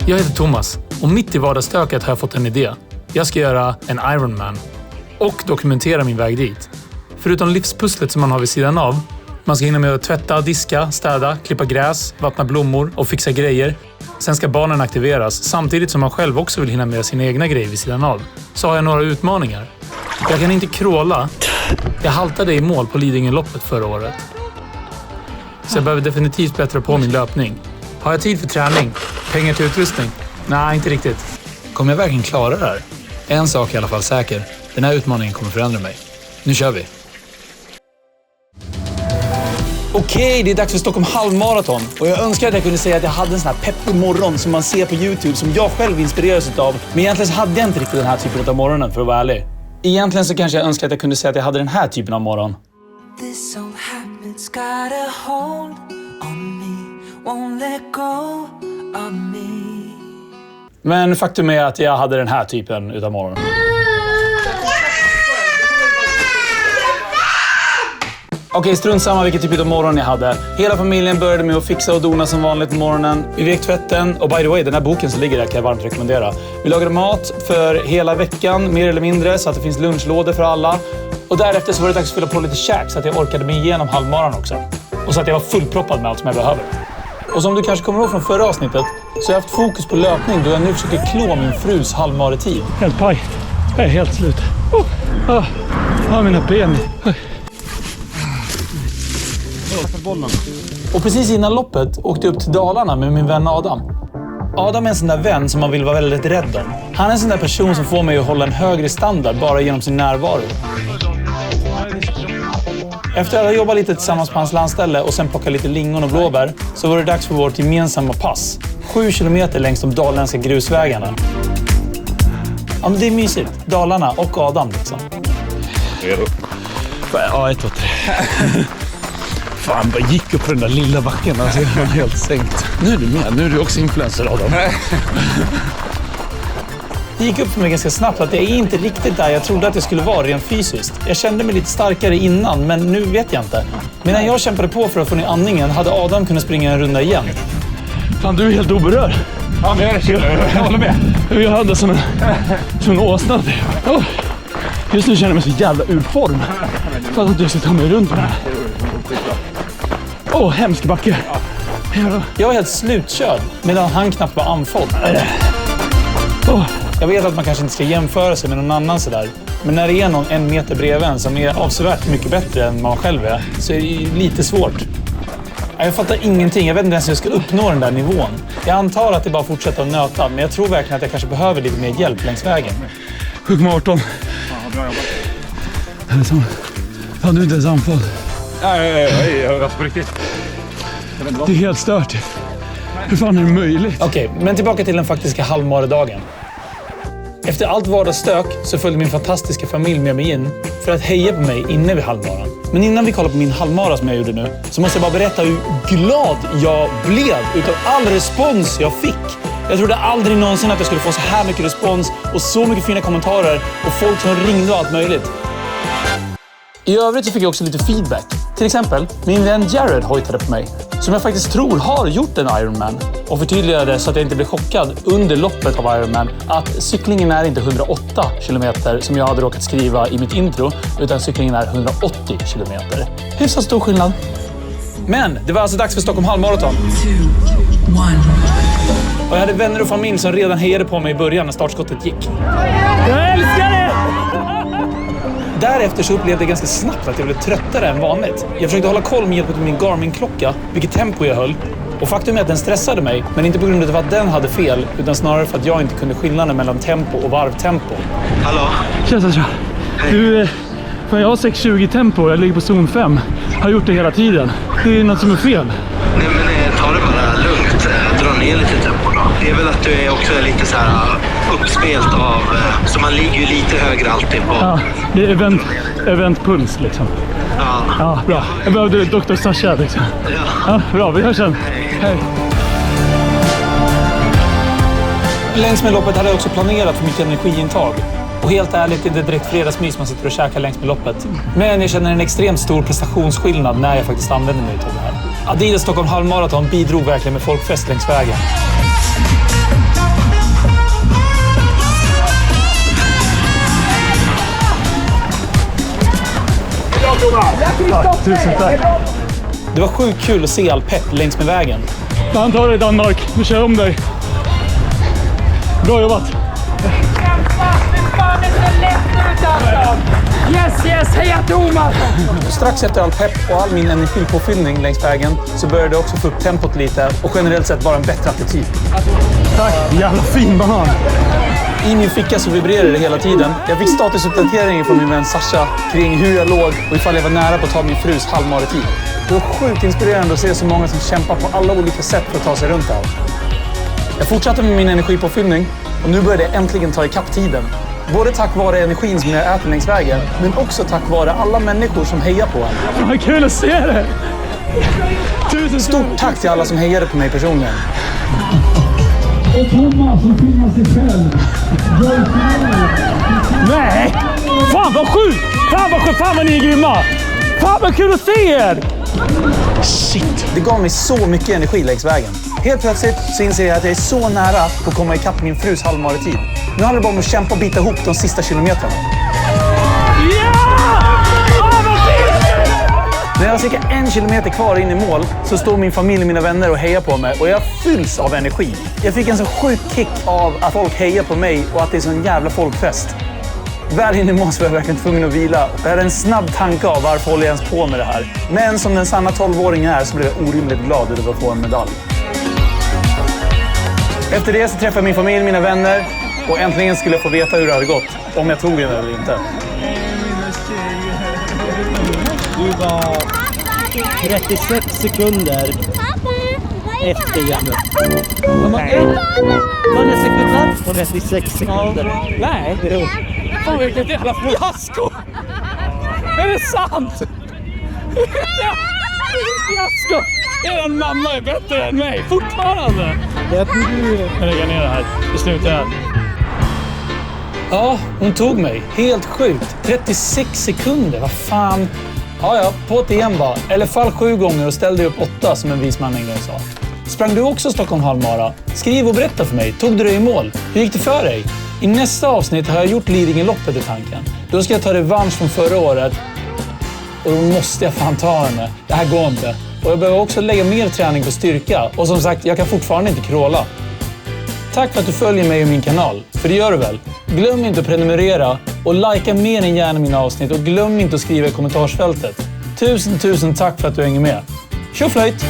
Jag heter Thomas och mitt i vardagsstöket har jag fått en idé. Jag ska göra en Ironman och dokumentera min väg dit. Förutom livspusslet som man har vid sidan av, man ska hinna med att tvätta, diska, städa, klippa gräs, vattna blommor och fixa grejer. Sen ska barnen aktiveras samtidigt som man själv också vill hinna med sina egna grejer vid sidan av. Så har jag några utmaningar. Jag kan inte kråla. Jag haltade i mål på Lidingöloppet förra året. Så jag behöver definitivt bättra på min löpning. Har jag tid för träning? Pengar till utrustning? Nej, inte riktigt. Kommer jag verkligen klara det här? En sak är i alla fall säker. Den här utmaningen kommer förändra mig. Nu kör vi! Okej, det är dags för Stockholm halvmaraton. Och jag önskar att jag kunde säga att jag hade en sån här peppig morgon som man ser på YouTube som jag själv inspireras utav. Men egentligen så hade jag inte riktigt den här typen av morgonen, för att vara ärlig. Egentligen så kanske jag önskar att jag kunde säga att jag hade den här typen av morgon. This old habit's got a hold on me, won't let go of me. Men faktum är att jag hade den här typen utav morgon. Okej, strunt samma vilken typ av morgon jag hade. Hela familjen började med att fixa och dona som vanligt på morgonen. Vi vek tvätten och by the way, den här boken som ligger där kan jag varmt rekommendera. Vi lagade mat för hela veckan, mer eller mindre, så att det finns lunchlådor för alla. Och därefter så var det dags att fylla på lite käk så att jag orkade mig igenom halvmaran också. Och så att jag var fullproppad med allt som jag behöver. Och som du kanske kommer ihåg från förra avsnittet så har jag haft fokus på löpning då jag nu försöker klå min frus halvmaretid. Helt paj. Jag är helt slut. Mina ben. Och precis innan loppet åkte jag upp till Dalarna med min vän Adam. Adam är en sån där vän som man vill vara väldigt rädd om. Han är en sån där person som får mig att hålla en högre standard bara genom sin närvaro. Efter att ha jobbat lite tillsammans på hans landställe och sen plocka lite lingon och blåbär så var det dags för vårt gemensamma pass. 7 kilometer längs de daländska grusvägarna. Ja, men det är mysigt. Dalarna och Adam liksom. Ja, 1, 2, 3. Fan, bara gick upp på den där lilla backen. Alltså, jag är helt sänkt. Nu är du med. Nu är du också influencer, Adam. Det gick upp för mig ganska snabbt att jag är inte riktigt där jag trodde att jag skulle vara rent fysiskt. Jag kände mig lite starkare innan, men nu vet jag inte. Medan jag kämpade på för att få ner andningen hade Adam kunnat springa en runda igen. Fan, du är helt oberörd. Ja, men jag håller med. Jag hade som en åsna. Just nu känner jag mig så jävla ur form. För att du ska ta mig runt med det. Hemsk backe. Jag var helt slutkörd medan han knappt var andfådd. Jag vet att man kanske inte ska jämföra sig med någon annan sådär. Men när det är någon 1 meter bredvid en som är avsevärt mycket bättre än man själv är så är det lite svårt. Jag fattar ingenting. Jag vet inte ens hur jag ska uppnå den där nivån. Jag antar att det bara fortsätter att nöta, men jag tror verkligen att jag kanske behöver lite mer hjälp längs vägen. 7,18. Ja, bra jobbat. Ja, du är inte ens andfådd. Nej, på riktigt. Det är helt stört. Hur fan är det möjligt? Okej, men tillbaka till den faktiska halvmaradagen. Efter allt vardagsstök så följde min fantastiska familj med mig in för att heja på mig inne vid halvmaran. Men innan vi kollar på min halvmara som jag gjorde nu så måste jag bara berätta hur glad jag blev utav all respons jag fick. Jag trodde aldrig någonsin att jag skulle få så här mycket respons och så mycket fina kommentarer och folk som ringde och allt möjligt. I övrigt så fick jag också lite feedback. Till exempel, min vän Jared hojtade på mig, som jag faktiskt tror har gjort en Ironman. Och förtydligade så att jag inte blev chockad under loppet av Ironman att cyklingen är inte 108 kilometer som jag hade råkat skriva i mitt intro, utan cyklingen är 180 kilometer. Hyfsat stor skillnad. Men det var alltså dags för Stockholm halvmaraton. 2, 1. Och jag hade vänner och familj som redan hejade på mig i början när startskottet gick. Jag älskar det! Därefter så upplevde jag ganska snabbt att jag blev tröttare än vanligt. Jag försökte hålla koll med hjälp av min Garmin-klocka, vilket tempo jag höll. Och faktum är att den stressade mig, men inte på grund av att den hade fel, utan snarare för att jag inte kunde skillnaden mellan tempo och varvtempo. Hallå? Tja. Du, jag har 6:20 tempo, jag ligger på zon 5. Har gjort det hela tiden. Det är något som är fel. Nej, men ta det bara lugnt. Dra ner lite tempo då. Det är väl att du är också lite så här uppspelt av... Så man ligger ju lite högre alltid på... Ja, det är eventpuls liksom. Ja. Ja, bra. Jag behövde Dr. Sasha liksom. Ja, bra. Vi hörs sen. Hej. Längs med loppet hade jag också planerat för mitt energiintag. Och helt ärligt, det är inte direkt fredagsmys man sitter och käkar längs med loppet. Men jag känner en extremt stor prestationsskillnad när jag faktiskt använder mig av det här. Adidas Stockholm halvmaraton bidrog verkligen med folkfest längs vägen. Ja, tusen tack. Det var sjukt kul att se all pepp längs med vägen. Han tar det, Danmark. Nu kör jag om dig. Bra jobbat. Yes, heja Thomas! Strax efter all pepp och all min energipåfyllning längs vägen så började jag också få upp tempot lite och generellt sett bara en bättre attityd. Tack, jävla fin banan. I min ficka så vibrerade det hela tiden. Jag fick statusuppdateringar från min vän Sasha kring hur jag låg och ifall jag var nära på att ta min frus halvmaratid. Det var sjukt inspirerande att se så många som kämpar på alla olika sätt för att ta sig runt allt. Jag fortsatte med min energipåfyllning och nu började jag äntligen ta ikapp tiden. Både tack vare energin som jag äter längs vägen, men också tack vare alla människor som hejar på en. Vad kul att se det. Tusen Stort tack till alla som hejade på mig personligen. Och Thomas som filmar sig själv. Nej! Fan vad sjukt! Fan vad ni är grymma! Fan vad kul att se er! Shit! Det gav mig så mycket energi längs vägen. Helt plötsligt så inser jag att jag är så nära på att komma ikapp min frus halvmaratid. Nu handlar det bara om att kämpa och bita ihop de sista kilometrarna. När jag har cirka 1 kilometer kvar in i mål så står min familj och mina vänner och hejar på mig och jag fylls av energi. Jag fick en så sjuk kick av att folk hejar på mig och att det är så en jävla folkfest. Väl in i mål så var jag verkligen tvungen att vila. Jag hade en snabb tanke av varför håller jag ens på med det här. Men som den sanna 12-åringen är så blev jag orimligt glad över att få en medalj. Efter det så träffade jag min familj, mina vänner och äntligen skulle jag få veta hur det hade gått. Om jag tog den eller inte. Du var 36 sekunder efter Janne. Var det sekundar? 36 sekunder. Nej, Jo. fan vilket jävla fiasko! Är det sant? Vilket fiasko! Er mamma är bättre än mig, fortfarande! Jag borde... Jag lägger ner det här, det slutar jag. Ja, hon tog mig. Helt sjukt. 36 sekunder, vad fan. Ja, på ett igen bara. Eller fall 7 gånger och ställde upp 8 som en vis man en gång sa. Sprang du också Stockholm halvmara? Skriv och berätta för mig. Tog du dig i mål? Hur gick det för dig? I nästa avsnitt har jag gjort Lidingö-loppet i tanken. Då ska jag ta revansch från förra året. Och då måste jag fan ta henne. Det här går inte. Och jag behöver också lägga mer träning på styrka. Och som sagt, jag kan fortfarande inte kråla. Tack för att du följer mig och min kanal. För det gör du väl? Glöm inte att prenumerera. Och likea mer än gärna mina avsnitt. Och glöm inte att skriva i kommentarsfältet. Tusen tack för att du hänger med. Tjoflöjt!